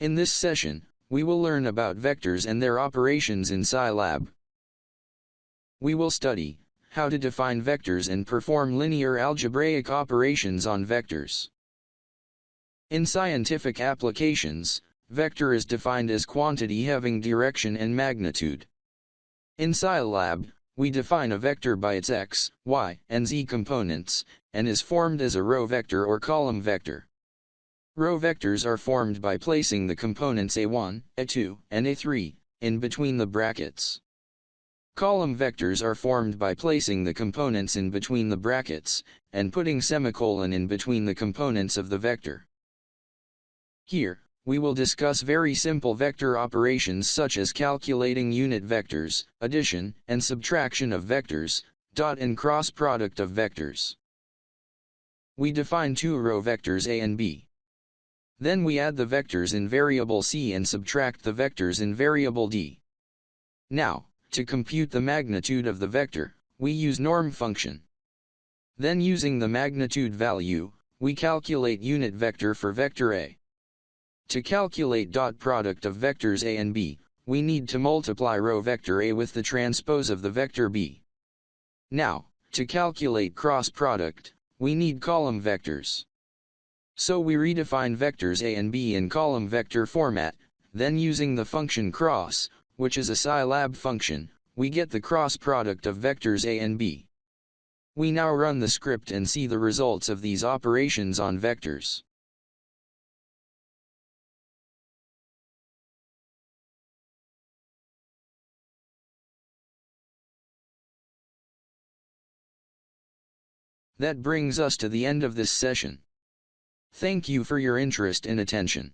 In this session, we will learn about vectors and their operations in Scilab. We will study how to define vectors and perform linear algebraic operations on vectors. In scientific applications, vector is defined as quantity having direction and magnitude. In Scilab, we define a vector by its x, y, and z components, and is formed as a row vector or column vector. Row vectors are formed by placing the components a1, a2, and a3 in between the brackets. Column vectors are formed by placing the components in between the brackets, and putting semicolon in between the components of the vector. Here, we will discuss very simple vector operations such as calculating unit vectors, addition and subtraction of vectors, dot and cross product of vectors. We define two row vectors a and b. Then we add the vectors in variable c and subtract the vectors in variable d. Now, to compute the magnitude of the vector, we use norm function. Then using the magnitude value, we calculate unit vector for vector a. To calculate dot product of vectors a and b, we need to multiply row vector a with the transpose of the vector b. Now, to calculate cross product, we need column vectors. So we redefine vectors a and b in column vector format, then using the function cross, which is a Scilab function, we get the cross product of vectors a and b. We now run the script and see the results of these operations on vectors. That brings us to the end of this session. Thank you for your interest and attention.